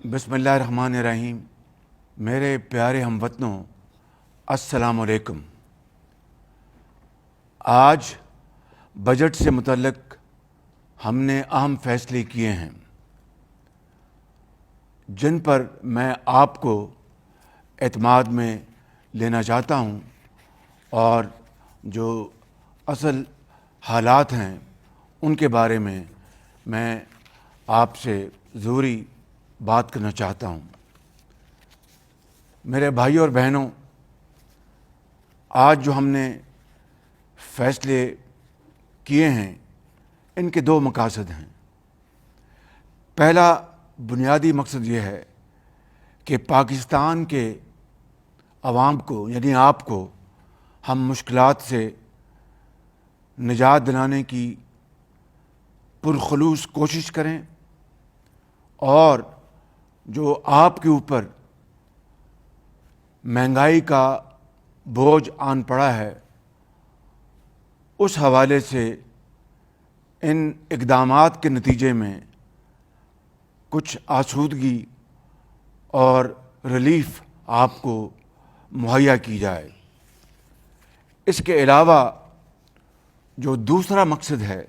بسم اللہ الرحمن الرحیم۔ میرے پیارے ہم وطنوں، السلام علیکم۔ آج بجٹ سے متعلق ہم نے اہم فیصلے کیے ہیں جن پر میں آپ کو اعتماد میں لینا چاہتا ہوں، اور جو اصل حالات ہیں ان کے بارے میں آپ سے ضروری بات کرنا چاہتا ہوں۔ میرے بھائیوں اور بہنوں، آج جو ہم نے فیصلے کیے ہیں ان کے دو مقاصد ہیں۔ پہلا بنیادی مقصد یہ ہے کہ پاکستان کے عوام کو، یعنی آپ کو، ہم مشکلات سے نجات دلانے کی پرخلوص کوشش کریں، اور جو آپ کے اوپر مہنگائی کا بوجھ آن پڑا ہے اس حوالے سے ان اقدامات کے نتیجے میں کچھ آسودگی اور ریلیف آپ کو مہیا کی جائے۔ اس کے علاوہ جو دوسرا مقصد ہے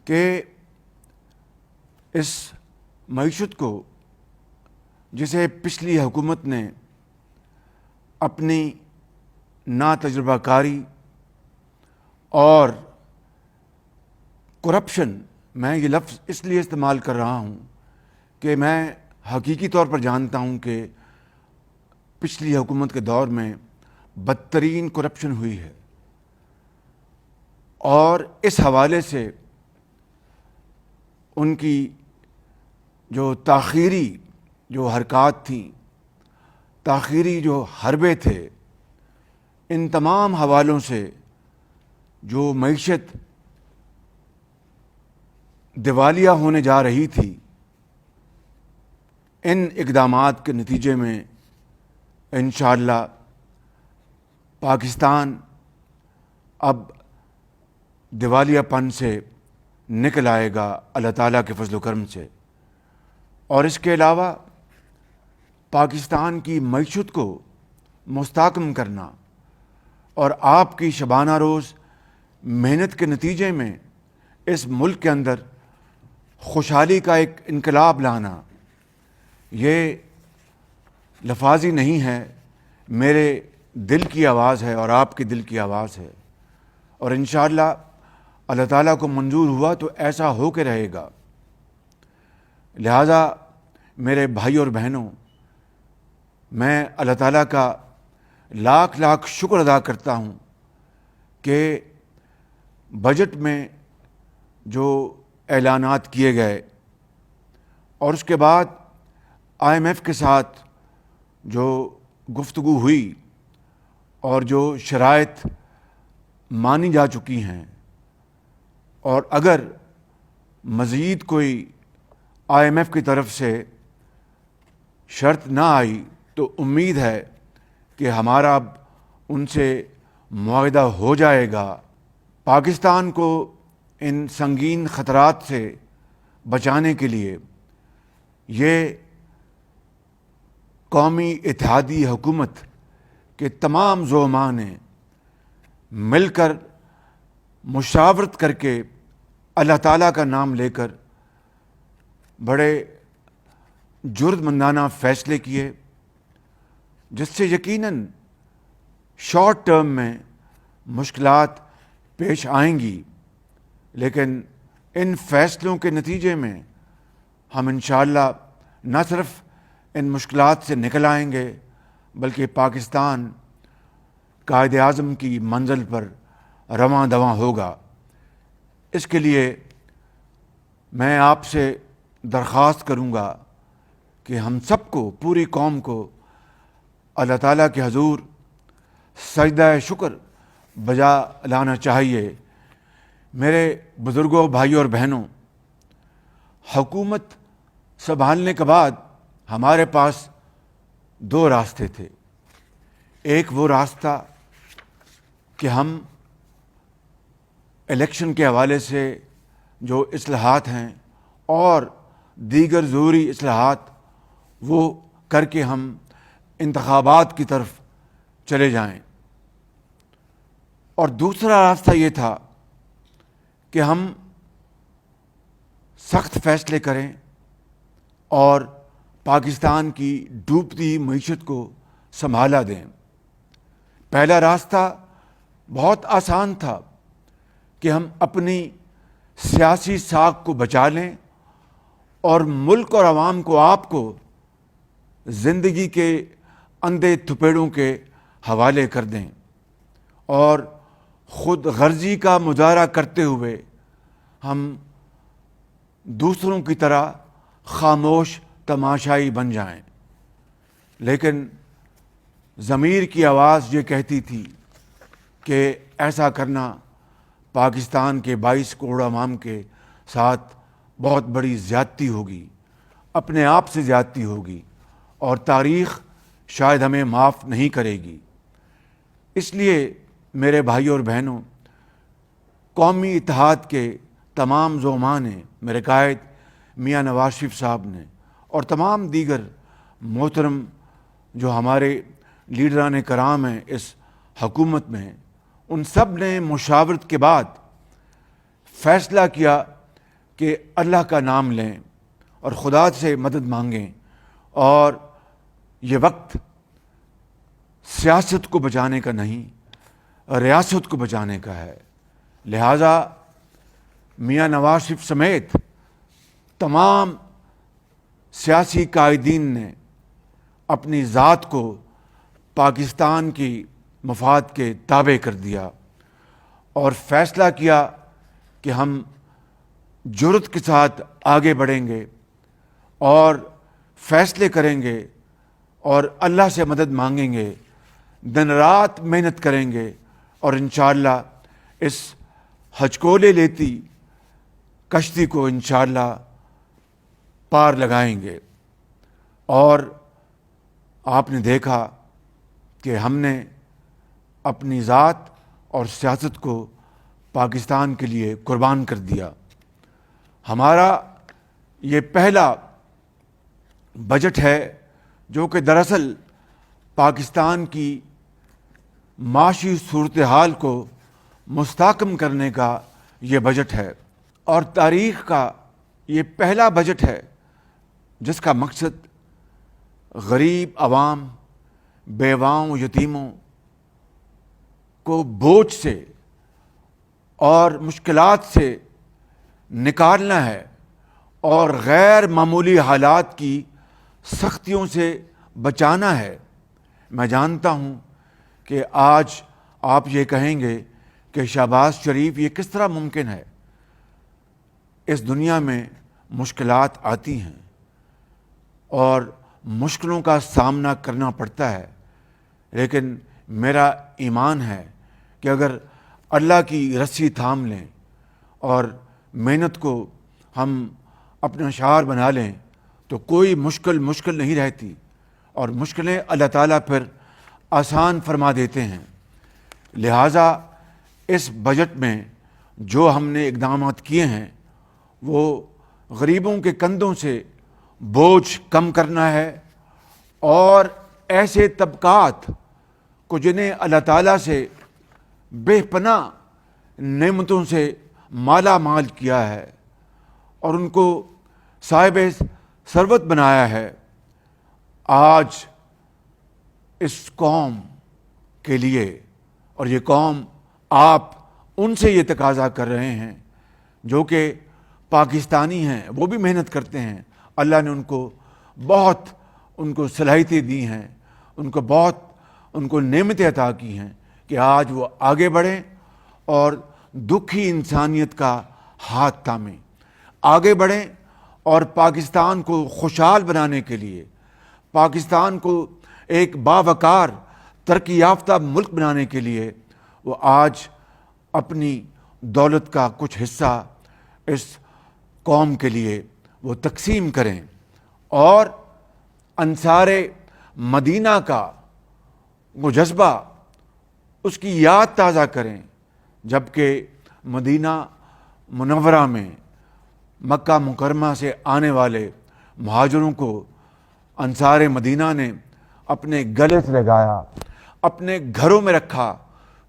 کہ اس معیشت کو، جسے پچھلی حکومت نے اپنی ناتجربہ کاری اور کرپشن، میں یہ لفظ اس لیے استعمال کر رہا ہوں کہ میں حقیقی طور پر جانتا ہوں کہ پچھلی حکومت کے دور میں بدترین کرپشن ہوئی ہے، اور اس حوالے سے ان کی جو تاخیری جو حرکات تھیں، تاخیری جو حربے تھے، ان تمام حوالوں سے جو معیشت دیوالیہ ہونے جا رہی تھی، ان اقدامات کے نتیجے میں انشاءاللہ پاکستان اب دیوالیہ پن سے نکل آئے گا اللہ تعالیٰ کے فضل و کرم سے۔ اور اس کے علاوہ پاکستان کی معیشت کو مستحکم کرنا اور آپ کی شبانہ روز محنت کے نتیجے میں اس ملک کے اندر خوشحالی کا ایک انقلاب لانا، یہ لفاظی نہیں ہے، میرے دل کی آواز ہے اور آپ کے دل کی آواز ہے، اور انشاءاللہ اللہ تعالیٰ کو منظور ہوا تو ایسا ہو کے رہے گا۔ لہٰذا میرے بھائی اور بہنوں، میں اللہ تعالیٰ کا لاکھ لاکھ شکر ادا کرتا ہوں کہ بجٹ میں جو اعلانات کیے گئے اور اس کے بعد IMF کے ساتھ جو گفتگو ہوئی اور جو شرائط مانی جا چکی ہیں، اور اگر مزید کوئی IMF کی طرف سے شرط نہ آئی تو امید ہے کہ ہمارا اب ان سے معاہدہ ہو جائے گا۔ پاکستان کو ان سنگین خطرات سے بچانے کے لیے یہ قومی اتحادی حکومت کے تمام زعماء نے مل کر مشاورت کر کے اللہ تعالیٰ کا نام لے کر بڑے جرأتمندانہ فیصلے کیے، جس سے یقیناً شارٹ ٹرم میں مشکلات پیش آئیں گی، لیکن ان فیصلوں کے نتیجے میں ہم انشاءاللہ نہ صرف ان مشکلات سے نکل آئیں گے بلکہ پاکستان قائد اعظم کی منزل پر رواں دواں ہوگا۔ اس کے لیے میں آپ سے درخواست کروں گا کہ ہم سب کو، پوری قوم کو اللہ تعالیٰ کے حضور سجدہ شکر بجا لانا چاہیے۔ میرے بزرگوں، بھائیوں اور بہنوں، حکومت سنبھالنے کے بعد ہمارے پاس دو راستے تھے۔ ایک وہ راستہ کہ ہم الیکشن کے حوالے سے جو اصلاحات ہیں اور دیگر ضروری اصلاحات وہ کر کے ہم انتخابات کی طرف چلے جائیں، اور دوسرا راستہ یہ تھا کہ ہم سخت فیصلے کریں اور پاکستان کی ڈوبتی معیشت کو سنبھالا دیں۔ پہلا راستہ بہت آسان تھا کہ ہم اپنی سیاسی ساکھ کو بچا لیں اور ملک اور عوام کو آپ کو زندگی کے اندھے تھپیڑوں کے حوالے کر دیں اور خود غرضی کا مظاہرہ کرتے ہوئے ہم دوسروں کی طرح خاموش تماشائی بن جائیں۔ لیکن ضمیر کی آواز یہ کہتی تھی کہ ایسا کرنا پاکستان کے 22 کروڑ عوام کے ساتھ بہت بڑی زیادتی ہوگی، اپنے آپ سے زیادتی ہوگی، اور تاریخ شاید ہمیں معاف نہیں کرے گی۔ اس لیے میرے بھائیوں اور بہنوں، قومی اتحاد کے تمام زعماء نے، میرے قائد میاں نواز شریف صاحب نے، اور تمام دیگر محترم جو ہمارے لیڈران کرام ہیں اس حکومت میں، ان سب نے مشاورت کے بعد فیصلہ کیا کہ اللہ کا نام لیں اور خدا سے مدد مانگیں، اور یہ وقت سیاست کو بچانے کا نہیں، ریاست کو بچانے کا ہے۔ لہٰذا میاں نواز شریف سمیت تمام سیاسی قائدین نے اپنی ذات کو پاکستان کی مفاد کے تابع کر دیا اور فیصلہ کیا کہ ہم جرأت کے ساتھ آگے بڑھیں گے اور فیصلے کریں گے اور اللہ سے مدد مانگیں گے، دن رات محنت کریں گے، اور انشاءاللہ اس ہچکولے لیتی کشتی کو انشاءاللہ پار لگائیں گے۔ اور آپ نے دیکھا کہ ہم نے اپنی ذات اور سیاست کو پاکستان کے لیے قربان کر دیا۔ ہمارا یہ پہلا بجٹ ہے جو کہ دراصل پاکستان کی معاشی صورتحال کو مستحکم کرنے کا یہ بجٹ ہے، اور تاریخ کا یہ پہلا بجٹ ہے جس کا مقصد غریب عوام، بیواؤں، یتیموں کو بوجھ سے اور مشکلات سے نکالنا ہے اور غیر معمولی حالات کی سختیوں سے بچانا ہے۔ میں جانتا ہوں کہ آج آپ یہ کہیں گے کہ شہباز شریف یہ کس طرح ممکن ہے؟ اس دنیا میں مشکلات آتی ہیں اور مشکلوں کا سامنا کرنا پڑتا ہے، لیکن میرا ایمان ہے کہ اگر اللہ کی رسی تھام لیں اور محنت کو ہم اپنا شعار بنا لیں تو کوئی مشکل نہیں رہتی، اور مشکلیں اللہ تعالیٰ پھر آسان فرما دیتے ہیں۔ لہٰذا اس بجٹ میں جو ہم نے اقدامات کیے ہیں وہ غریبوں کے کندھوں سے بوجھ کم کرنا ہے، اور ایسے طبقات کو جنہیں اللہ تعالیٰ سے بے پناہ نعمتوں سے مالا مال کیا ہے اور ان کو صاحب ثروت بنایا ہے، آج اس قوم کے لیے، اور یہ قوم آپ ان سے یہ تقاضا کر رہے ہیں جو کہ پاکستانی ہیں، وہ بھی محنت کرتے ہیں، اللہ نے ان کو صلاحیتیں دی ہیں، ان کو نعمتیں عطا کی ہیں کہ آج وہ آگے بڑھیں اور دکھی انسانیت کا ہاتھ تھامیں، آگے بڑھیں اور پاکستان کو خوشحال بنانے کے لیے، پاکستان کو ایک باوقار ترقی یافتہ ملک بنانے کے لیے وہ آج اپنی دولت کا کچھ حصہ اس قوم کے لیے وہ تقسیم کریں، اور انصار مدینہ کا وہ جذبہ، اس کی یاد تازہ کریں جبکہ مدینہ منورہ میں مکہ مکرمہ سے آنے والے مہاجروں کو انصار مدینہ نے اپنے گلے سے لگایا، اپنے گھروں میں رکھا،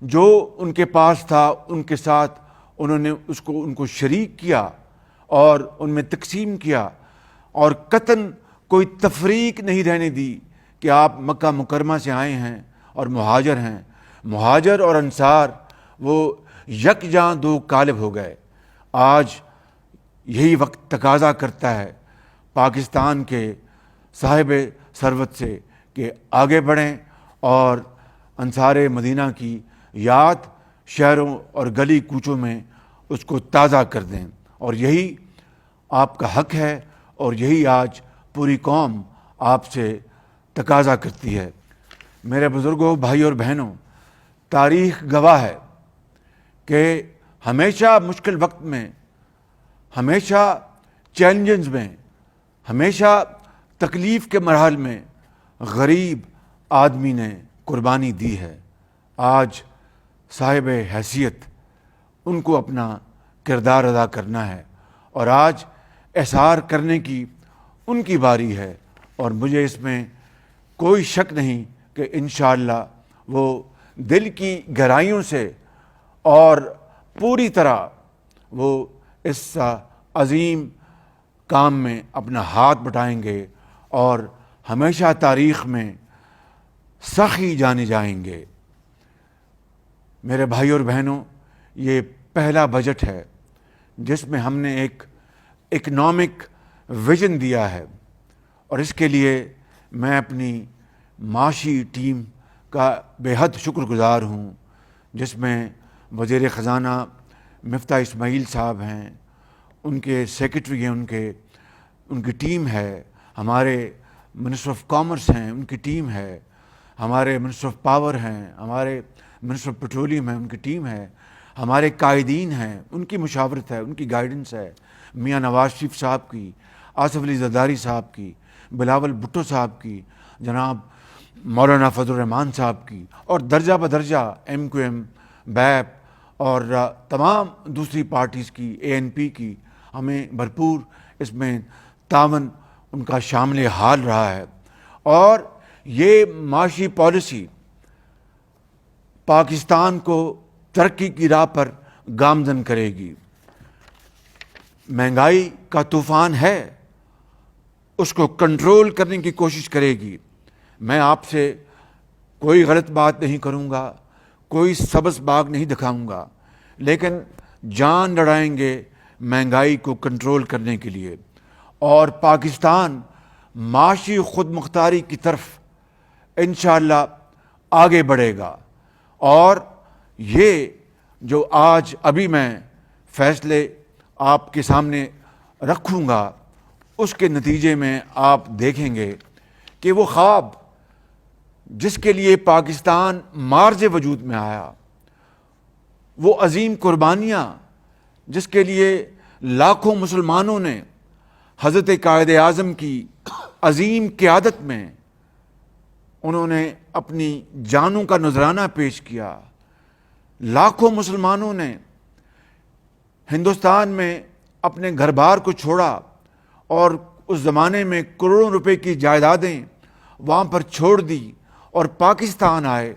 جو ان کے پاس تھا ان کے ساتھ انہوں نے ان کو شریک کیا اور ان میں تقسیم کیا، اور قطعاً کوئی تفریق نہیں رہنے دی کہ آپ مکہ مکرمہ سے آئے ہیں اور مہاجر ہیں۔ مہاجر اور انصار وہ یکجاں دو قالب ہو گئے۔ آج یہی وقت تقاضا کرتا ہے پاکستان کے صاحب ثروت سے کہ آگے بڑھیں اور انصار مدینہ کی یاد شہروں اور گلی کوچوں میں اس کو تازہ کر دیں، اور یہی آپ کا حق ہے اور یہی آج پوری قوم آپ سے تقاضا کرتی ہے۔ میرے بزرگوں، بھائی اور بہنوں، تاریخ گواہ ہے کہ ہمیشہ مشکل وقت میں، ہمیشہ چیلنجز میں، ہمیشہ تکلیف کے مراحل میں غریب آدمی نے قربانی دی ہے۔ آج صاحب حیثیت ان کو اپنا کردار ادا کرنا ہے، اور آج احسار کرنے کی ان کی باری ہے، اور مجھے اس میں کوئی شک نہیں کہ انشاءاللہ وہ دل کی گہرائیوں سے اور پوری طرح وہ اس عظیم کام میں اپنا ہاتھ بٹائیں گے اور ہمیشہ تاریخ میں سخی جانے جائیں گے۔ میرے بھائی اور بہنوں، یہ پہلا بجٹ ہے جس میں ہم نے ایک اکنامک ویژن دیا ہے، اور اس کے لیے میں اپنی معاشی ٹیم کا بے حد شکر گزار ہوں، جس میں وزیر خزانہ مفتاح اسماعیل صاحب ہیں، ان کے سیکرٹری ہیں، ان کی ٹیم ہے، ہمارے منسٹر آف کامرس ہیں، ان کی ٹیم ہے، ہمارے منسٹر آف پاور ہیں، ہمارے منسٹر آف پیٹرولیم ہیں، ان کی ٹیم ہے، ہمارے قائدین ہیں، ان کی مشاورت ہے، ان کی گائیڈنس ہے، میاں نواز شریف صاحب کی، آصف علی زرداری صاحب کی، بلاول بھٹو صاحب کی، جناب مولانا فضل الرحمان صاحب کی، اور درجہ بدرجہ ایم کیو ایم، بیپ اور تمام دوسری پارٹیز کی، اے این پی کی، ہمیں بھرپور اس میں تعاون ان کا شامل حال رہا ہے، اور یہ معاشی پالیسی پاکستان کو ترقی کی راہ پر گامزن کرے گی۔ مہنگائی کا طوفان ہے، اس کو کنٹرول کرنے کی کوشش کرے گی۔ میں آپ سے کوئی غلط بات نہیں کروں گا، کوئی سبز باغ نہیں دکھاؤں گا، لیکن جان لڑائیں گے مہنگائی کو کنٹرول کرنے کے لیے، اور پاکستان معاشی خود مختاری کی طرف انشاءاللہ آگے بڑھے گا۔ اور یہ جو آج ابھی میں فیصلے آپ کے سامنے رکھوں گا، اس کے نتیجے میں آپ دیکھیں گے کہ وہ خواب جس کے لیے پاکستان مارز وجود میں آیا، وہ عظیم قربانیاں جس کے لیے لاکھوں مسلمانوں نے حضرت قائد اعظم کی عظیم قیادت میں انہوں نے اپنی جانوں کا نذرانہ پیش کیا، لاکھوں مسلمانوں نے ہندوستان میں اپنے گھر بار کو چھوڑا اور اس زمانے میں کروڑوں روپے کی جائیدادیں وہاں پر چھوڑ دی اور پاکستان آئے۔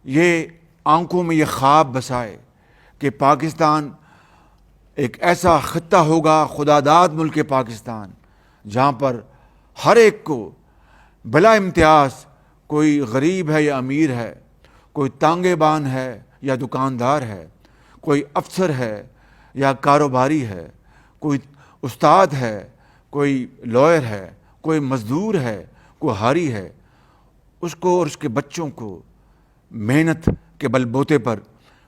یہ آنکھوں میں یہ خواب بسائے کہ پاکستان ایک ایسا خطہ ہوگا، خدا داد ملک پاکستان، جہاں پر ہر ایک کو بلا امتیاز، کوئی غریب ہے یا امیر ہے، کوئی تانگے بان ہے یا دکاندار ہے، کوئی افسر ہے یا کاروباری ہے، کوئی استاد ہے، کوئی لائر ہے، کوئی مزدور ہے، کوئی حاری ہے، اس کو اور اس کے بچوں کو محنت کے بل بوتے پر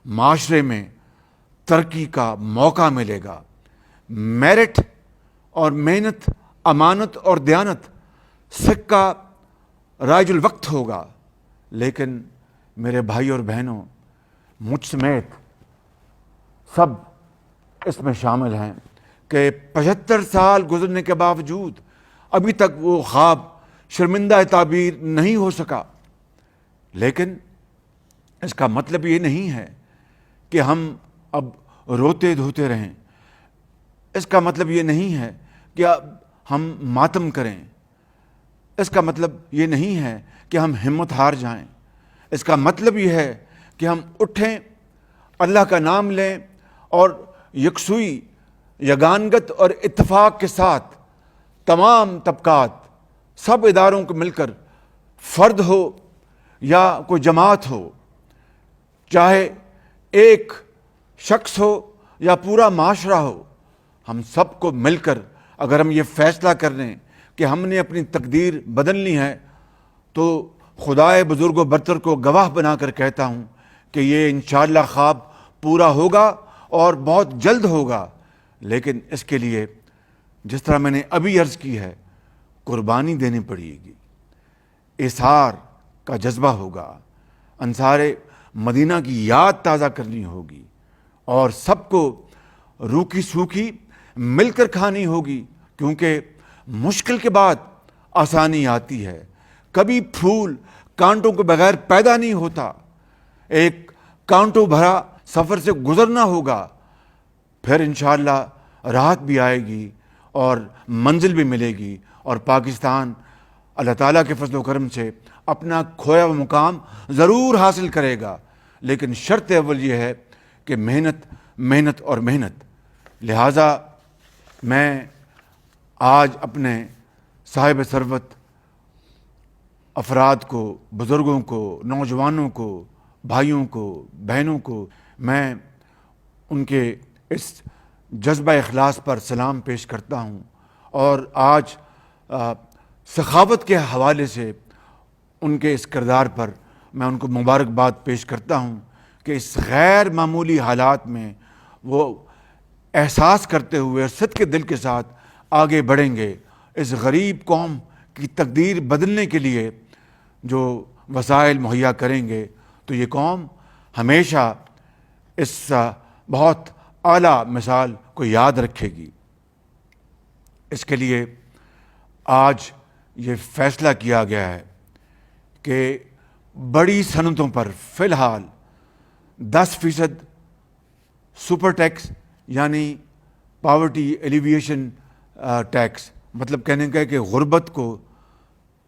معاشرے میں ترقی کا موقع ملے گا۔ میرٹ اور محنت، امانت اور دیانت سکہ رائج الوقت ہوگا، لیکن میرے بھائی اور بہنوں، مجھ سمیت سب اس میں شامل ہیں کہ 75 سال گزرنے کے باوجود ابھی تک وہ خواب شرمندہ تعبیر نہیں ہو سکا، لیکن اس کا مطلب یہ نہیں ہے کہ ہم اب روتے دھوتے رہیں، اس کا مطلب یہ نہیں ہے کہ اب ہم ماتم کریں۔ اس کا مطلب یہ نہیں ہے کہ ہم ہمت ہار جائیں. اس کا مطلب یہ ہے کہ ہم اٹھیں, اللہ کا نام لیں اور یکسوئی, یگانگت اور اتفاق کے ساتھ تمام طبقات, سب اداروں کو مل کر, فرد ہو یا کوئی جماعت ہو, چاہے ایک شخص ہو یا پورا معاشرہ ہو, ہم سب کو مل کر اگر ہم یہ فیصلہ کر لیں کہ ہم نے اپنی تقدیر بدلنی ہے, تو خدائے بزرگ و برتر کو گواہ بنا کر کہتا ہوں کہ یہ انشاءاللہ خواب پورا ہوگا اور بہت جلد ہوگا. لیکن اس کے لیے جس طرح میں نے ابھی عرض کی ہے, قربانی دینی پڑے گی, اثار کا جذبہ ہوگا, انصار مدینہ کی یاد تازہ کرنی ہوگی, اور سب کو روکھی سوکھی مل کر کھانی ہوگی, کیونکہ مشکل کے بعد آسانی آتی ہے. کبھی پھول کانٹوں کے بغیر پیدا نہیں ہوتا, ایک کانٹوں بھرا سفر سے گزرنا ہوگا, پھر انشاءاللہ راحت بھی آئے گی اور منزل بھی ملے گی, اور پاکستان اللہ تعالیٰ کے فضل و کرم سے اپنا کھویا ہوا مقام ضرور حاصل کرے گا. لیکن شرط اول یہ ہے کہ محنت محنت اور محنت. لہٰذا میں آج اپنے صاحب ثروت افراد کو, بزرگوں کو, نوجوانوں کو, بھائیوں کو, بہنوں کو, میں ان کے اس جذبہ اخلاص پر سلام پیش کرتا ہوں, اور آج سخاوت کے حوالے سے ان کے اس کردار پر میں ان کو مبارکباد پیش کرتا ہوں کہ اس غیر معمولی حالات میں وہ احساس کرتے ہوئے صدق کے دل کے ساتھ آگے بڑھیں گے. اس غریب قوم کی تقدیر بدلنے کے لیے جو وسائل مہیا کریں گے, تو یہ قوم ہمیشہ اس بہت اعلیٰ مثال کو یاد رکھے گی. اس کے لیے آج یہ فیصلہ کیا گیا ہے کہ بڑی صنعتوں پر فی الحال 10% سپر ٹیکس یعنی پاورٹی ایلیویشن ٹیکس, مطلب کہنے کا ہے کہ غربت کو,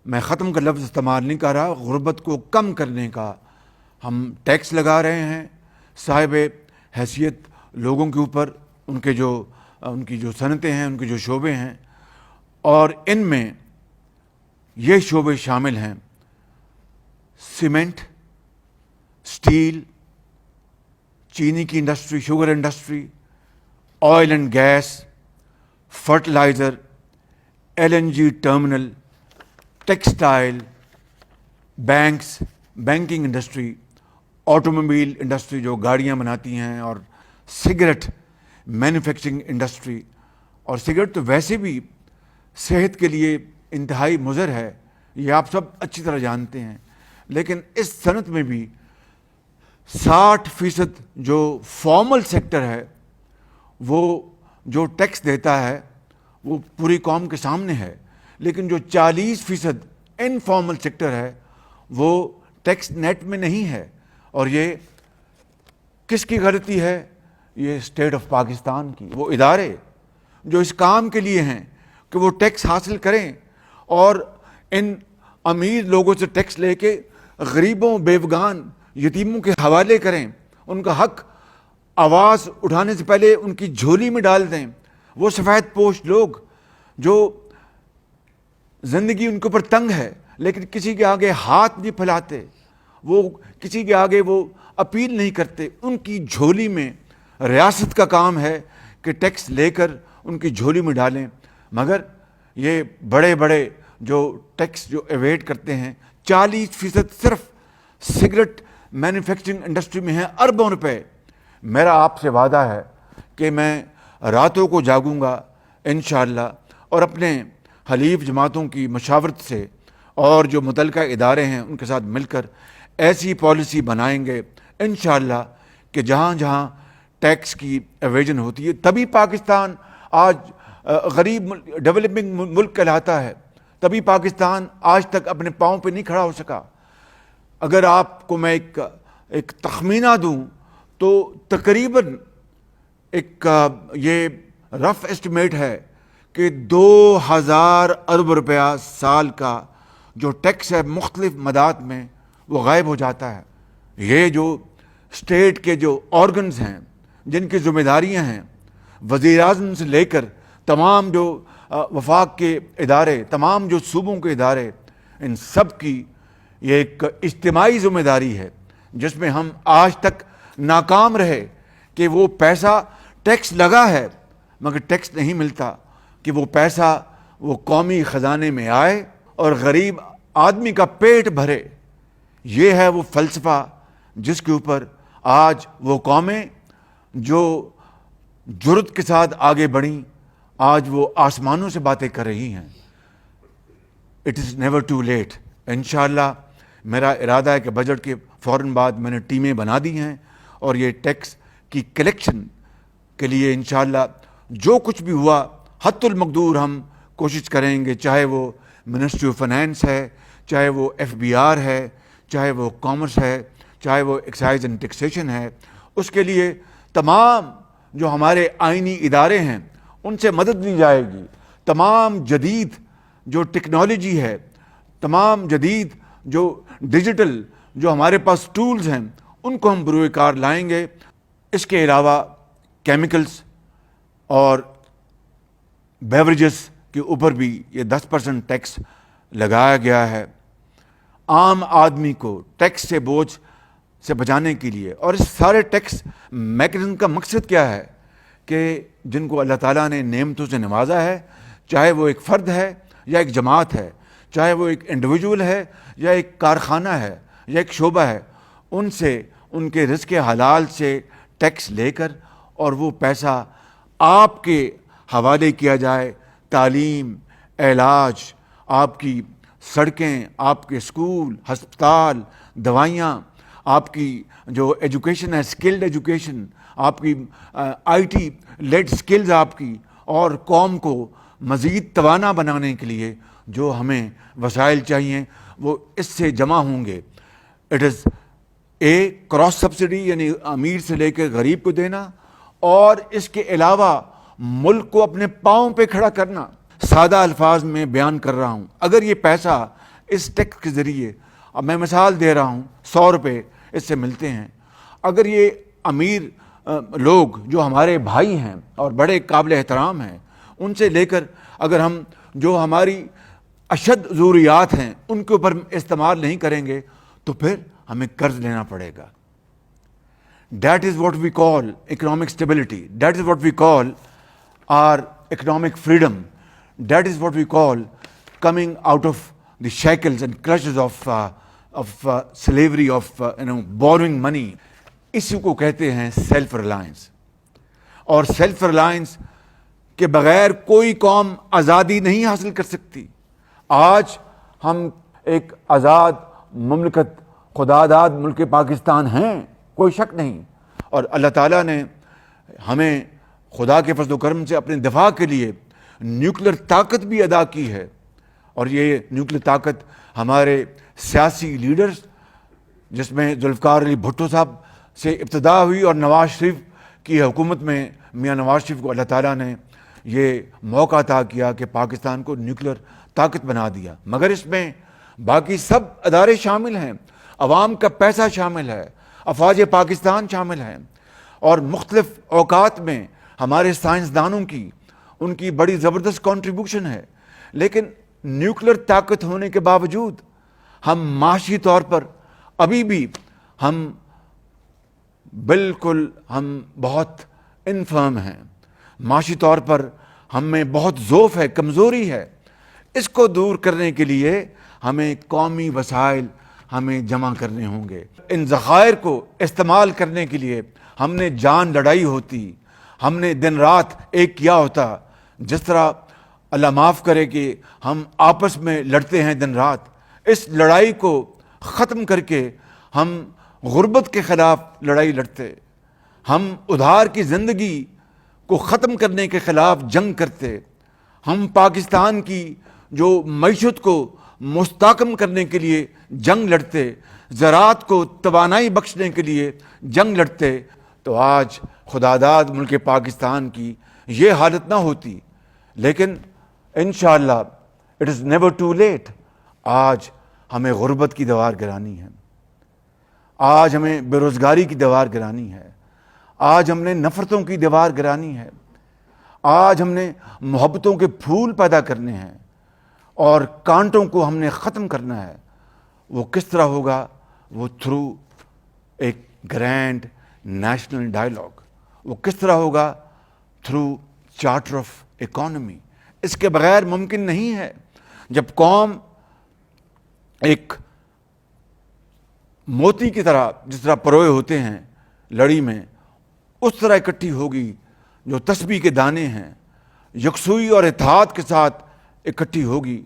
میں ختم کا لفظ استعمال نہیں کر رہا, غربت کو کم کرنے کا ہم ٹیکس لگا رہے ہیں صاحب حیثیت لوگوں کے اوپر, ان کی جو صنعتیں ہیں, ان کے جو شعبے ہیں, اور ان میں یہ شعبے شامل ہیں سیمنٹ, سٹیل, چینی کی industry, sugar industry, oil and gas, fertiliser, LNG terminal, textile, banks, banking industry, automobile industry جو گاڑیاں بناتی ہیں, اور سگریٹ مینوفیکچرنگ انڈسٹری. اور سگریٹ تو ویسے بھی صحت کے لیے انتہائی مضر ہے, یہ آپ سب اچھی طرح جانتے ہیں, لیکن اس صنعت میں بھی 60% جو فارمل سیکٹر ہے وہ جو ٹیکس دیتا ہے وہ پوری قوم کے سامنے ہے, لیکن جو 40% انفارمل سیکٹر ہے وہ ٹیکس نیٹ میں نہیں ہے. اور یہ کس کی غلطی ہے؟ یہ اسٹیٹ آف پاکستان کی. وہ ادارے جو اس کام کے لیے ہیں کہ وہ ٹیکس حاصل کریں اور ان امیر لوگوں سے ٹیکس لے کے غریبوں, بیوگان, یتیموں کے حوالے کریں, ان کا حق آواز اٹھانے سے پہلے ان کی جھولی میں ڈال دیں. وہ سفید پوش لوگ جو زندگی ان کے اوپر تنگ ہے لیکن کسی کے آگے ہاتھ نہیں پھیلاتے, وہ کسی کے آگے وہ اپیل نہیں کرتے, ان کی جھولی میں ریاست کا کام ہے کہ ٹیکس لے کر ان کی جھولی میں ڈالیں. مگر یہ بڑے بڑے جو ٹیکس جو ایویڈ کرتے ہیں, 40% صرف سگریٹ مینوفیکچرنگ انڈسٹری میں ہیں, اربوں روپے. میرا آپ سے وعدہ ہے کہ میں راتوں کو جاگوں گا انشاءاللہ, اور اپنے حلیف جماعتوں کی مشاورت سے اور جو متعلقہ ادارے ہیں ان کے ساتھ مل کر ایسی پالیسی بنائیں گے انشاءاللہ کہ جہاں جہاں ٹیکس کی ایویژن ہوتی ہے, تبھی پاکستان آج غریب ڈیولپنگ ملک کہلاتا ہے, تبھی پاکستان آج تک اپنے پاؤں پہ نہیں کھڑا ہو سکا. اگر آپ کو میں ایک تخمینہ دوں تو تقریباً ایک یہ رف ایسٹیمیٹ ہے کہ 2000 ارب روپیہ سال کا جو ٹیکس ہے مختلف مدات میں وہ غائب ہو جاتا ہے. یہ جو اسٹیٹ کے جو آرگنز ہیں جن کی ذمہ داریاں ہیں، وزیر اعظم سے لے کر تمام جو وفاق کے ادارے، تمام جو صوبوں کے ادارے، ان سب کی یہ ایک اجتماعی ذمہ داری ہے جس میں ہم آج تک ناکام رہے کہ وہ پیسہ ٹیکس لگا ہے مگر ٹیکس نہیں ملتا، کہ وہ پیسہ وہ قومی خزانے میں آئے اور غریب آدمی کا پیٹ بھرے. یہ ہے وہ فلسفہ جس کے اوپر آج وہ قومیں جو جرأت کے ساتھ آگے بڑھیں، آج وہ آسمانوں سے باتیں کر رہی ہیں. It is never too late. انشاءاللہ میرا ارادہ ہے کہ بجٹ کے فوراً بعد میں نے ٹیمیں بنا دی ہیں اور یہ ٹیکس کی کلیکشن کے لیے انشاءاللہ جو کچھ بھی ہوا حتی المقدور ہم کوشش کریں گے، چاہے وہ منسٹری آف فائنینس ہے، چاہے وہ FBR ہے، چاہے وہ کامرس ہے، چاہے وہ ایکسائز اینڈ ٹیکسیشن ہے. اس کے لیے تمام جو ہمارے آئینی ادارے ہیں ان سے مدد لی جائے گی. تمام جدید جو ٹیکنالوجی ہے، تمام جدید جو ڈیجیٹل جو ہمارے پاس ٹولز ہیں ان کو ہم بروئے کار لائیں گے. اس کے علاوہ کیمیکلز اور بیوریجز کے اوپر بھی یہ 10% ٹیکس لگایا گیا ہے عام آدمی کو ٹیکس سے بوجھ سے بچانے کے لیے. اور اس سارے ٹیکس میکنزم کا مقصد کیا ہے کہ جن کو اللہ تعالیٰ نے نعمتوں سے نوازا ہے، چاہے وہ ایک فرد ہے یا ایک جماعت ہے، چاہے وہ ایک انڈیویجول ہے یا ایک کارخانہ ہے یا ایک شعبہ ہے، ان سے ان کے رزق حلال سے ٹیکس لے کر اور وہ پیسہ آپ کے حوالے کیا جائے. تعلیم، علاج، آپ کی سڑکیں، آپ کے اسکول، ہسپتال، دوائیاں، آپ کی جو ایجوکیشن ہے، اسکلڈ ایجوکیشن، آپ کی IT لیڈ اسکلز آپ کی، اور قوم کو مزید توانا بنانے کے لیے جو ہمیں وسائل چاہیے وہ اس سے جمع ہوں گے. اٹ از کراس سبسڈی، یعنی امیر سے لے کے غریب کو دینا، اور اس کے علاوہ ملک کو اپنے پاؤں پہ کھڑا کرنا. سادہ الفاظ میں بیان کر رہا ہوں، اگر یہ پیسہ اس ٹیکس کے ذریعے، اب میں مثال دے رہا ہوں، 100 روپے اس سے ملتے ہیں، اگر یہ امیر لوگ جو ہمارے بھائی ہیں اور بڑے قابل احترام ہیں ان سے لے کر اگر ہم جو ہماری اشد ضروریات ہیں ان کے اوپر استعمال نہیں کریں گے تو پھر ہمیں قرض لینا پڑے گا. That is what we call economic stability. That is what we call our economic freedom. That is what we call coming out of the shackles and clutches of slavery, of borrowing money. اسی کو کہتے ہیں self Reliance. اور self Reliance کے بغیر کوئی قوم آزادی نہیں حاصل کر سکتی. آج ہم ایک آزاد مملکت، خداداد ملک پاکستان ہیں، کوئی شک نہیں. اور اللہ تعالیٰ نے ہمیں خدا کے فضل و کرم سے اپنے دفاع کے لیے نیوکلیر طاقت بھی ادا کی ہے. اور یہ نیوکلیر طاقت ہمارے سیاسی لیڈرز، جس میں ذوالفقار علی بھٹو صاحب سے ابتدا ہوئی اور نواز شریف کی حکومت میں میاں نواز شریف کو اللہ تعالیٰ نے یہ موقع عطا کیا کہ پاکستان کو نیوکلیر طاقت بنا دیا. مگر اس میں باقی سب ادارے شامل ہیں، عوام کا پیسہ شامل ہے، افواج پاکستان شامل ہیں، اور مختلف اوقات میں ہمارے سائنسدانوں کی ان کی بڑی زبردست کنٹریبیوشن ہے. لیکن نیوکلیر طاقت ہونے کے باوجود ہم معاشی طور پر ابھی بھی ہم بالکل بہت انفرم ہیں. معاشی طور پر ہم میں بہت ضعف ہے، کمزوری ہے. اس کو دور کرنے کے لیے ہمیں قومی وسائل ہمیں جمع کرنے ہوں گے. ان ذخائر کو استعمال کرنے کے لیے ہم نے جان لڑائی ہوتی، ہم نے دن رات ایک کیا ہوتا. جس طرح اللہ معاف کرے کہ ہم آپس میں لڑتے ہیں دن رات، اس لڑائی کو ختم کر کے ہم غربت کے خلاف لڑائی لڑتے، ہم ادھار کی زندگی کو ختم کرنے کے خلاف جنگ کرتے، ہم پاکستان کی جو معیشت کو مستحکم کرنے کے لیے جنگ لڑتے، زراعت کو توانائی بخشنے کے لیے جنگ لڑتے. تو آج خداداد ملک پاکستان کی یہ حالت نہ ہوتی. لیکن انشاءاللہ it is never too late. آج ہمیں غربت کی دیوار گرانی ہے، آج ہمیں بے روزگاری کی دیوار گرانی ہے، آج ہم نے نفرتوں کی دیوار گرانی ہے، آج ہم نے محبتوں کے پھول پیدا کرنے ہیں اور کانٹوں کو ہم نے ختم کرنا ہے۔ وہ کس طرح ہوگا؟ وہ تھرو ایک گرینڈ نیشنل ڈائیلاگ۔ وہ کس طرح ہوگا؟ Through charter of economy. اس کے بغیر ممکن نہیں ہے۔ جب قوم ایک موتی کی طرح، جس طرح پروئے ہوتے ہیں لڑی میں، اس طرح اکٹھی ہوگی، جو تسبیح کے دانے ہیں، یکسوئی اور اتحاد کے ساتھ اکٹھی ہوگی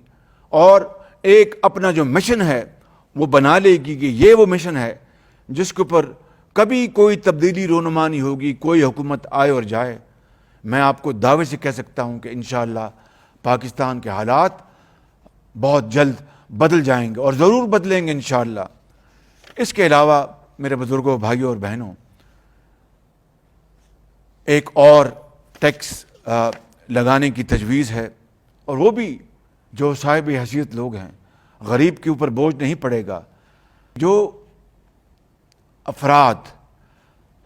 اور ایک اپنا جو مشن ہے وہ بنا لے گی کہ یہ وہ مشن ہے جس کے اوپر کبھی کوئی تبدیلی رونما نہیں ہوگی، کوئی حکومت آئے اور جائے۔ میں آپ کو دعوے سے کہہ سکتا ہوں کہ انشاءاللہ پاکستان کے حالات بہت جلد بدل جائیں گے اور ضرور بدلیں گے انشاءاللہ۔ اس کے علاوہ میرے بزرگوں، بھائیوں اور بہنوں، ایک اور ٹیکس لگانے کی تجویز ہے، اور وہ بھی جو صاحب حیثیت لوگ ہیں، غریب کے اوپر بوجھ نہیں پڑے گا۔ جو افراد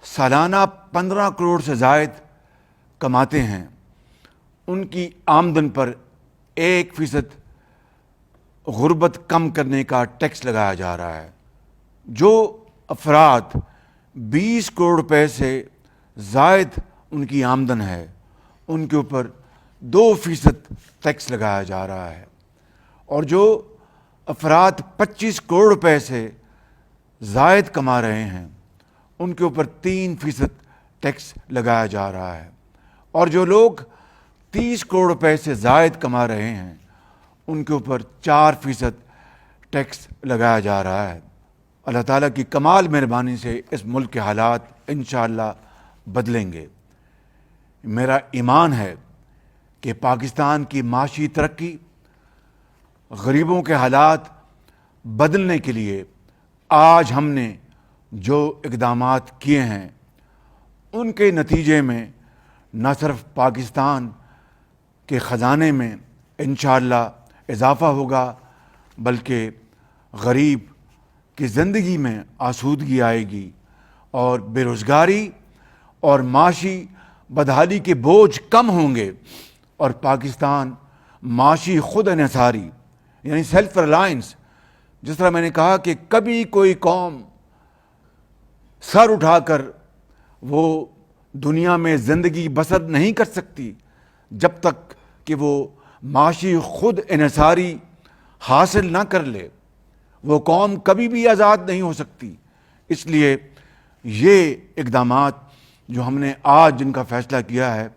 سالانہ 15 کروڑ سے زائد کماتے ہیں، ان کی آمدن پر 1% غربت کم کرنے کا ٹیکس لگایا جا رہا ہے۔ جو افراد 20 کروڑ روپے سے زائد ان کی آمدن ہے، ان کے اوپر 2% ٹیکس لگایا جا رہا ہے، اور جو افراد 25 کروڑ روپے سے زائد کما رہے ہیں، ان کے اوپر 3% ٹیکس لگایا جا رہا ہے، اور جو لوگ 30 کروڑ روپے سے زائد کما رہے ہیں، ان کے اوپر 4% ٹیکس لگایا جا رہا ہے۔ اللہ تعالیٰ کی کمال مہربانی سے اس ملک کے حالات انشاءاللہ بدلیں گے۔ میرا ایمان ہے کہ پاکستان کی معاشی ترقی، غریبوں کے حالات بدلنے کے لیے آج ہم نے جو اقدامات کیے ہیں، ان کے نتیجے میں نہ صرف پاکستان کے خزانے میں انشاءاللہ اضافہ ہوگا، بلکہ غریب کی زندگی میں آسودگی آئے گی، اور بے روزگاری اور معاشی بدحالی کے بوجھ کم ہوں گے، اور پاکستان معاشی خود انحصاری یعنی سیلف ریلائنس، جس طرح میں نے کہا کہ کبھی کوئی قوم سر اٹھا کر وہ دنیا میں زندگی بسر نہیں کر سکتی جب تک کہ وہ معاشی خود انحصاری حاصل نہ کر لے۔ وہ قوم کبھی بھی آزاد نہیں ہو سکتی۔ اس لیے یہ اقدامات جو ہم نے آج جن کا فیصلہ کیا ہے،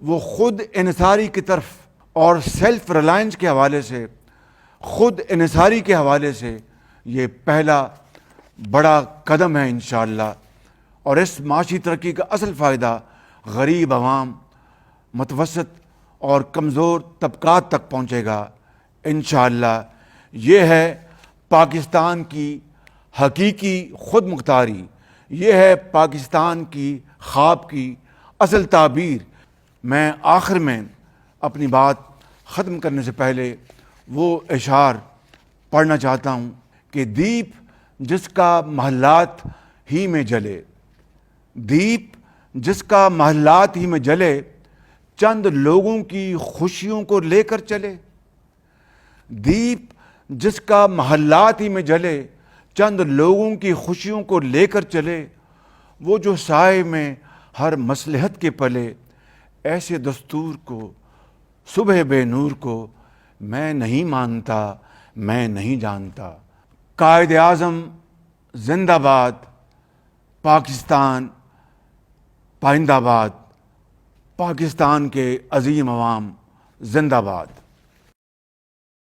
وہ خود انحصاری کی طرف اور سیلف ریلائنس کے حوالے سے، خود انحصاری کے حوالے سے یہ پہلا بڑا قدم ہے انشاءاللہ، اور اس معاشی ترقی کا اصل فائدہ غریب عوام، متوسط اور کمزور طبقات تک پہنچے گا انشاءاللہ۔ یہ ہے پاکستان کی حقیقی خود مختاری، یہ ہے پاکستان کی خواب کی اصل تعبیر۔ میں آخر میں اپنی بات ختم کرنے سے پہلے وہ اشعار پڑھنا چاہتا ہوں کہ دیپ جس کا محلات ہی میں جلے، دیپ جس کا محلات ہی میں جلے، چند لوگوں کی خوشیوں کو لے کر چلے۔ دیپ جس کا محلات ہی میں جلے، چند لوگوں کی خوشیوں کو لے کر چلے، وہ جو سائے میں ہر مصلحت کے پلے، ایسے دستور کو، صبح بے نور کو، میں نہیں مانتا، میں نہیں جانتا۔ قائد اعظم زندہ باد، پاکستان پائندہ باد، پاکستان کے عظیم عوام زندہ باد۔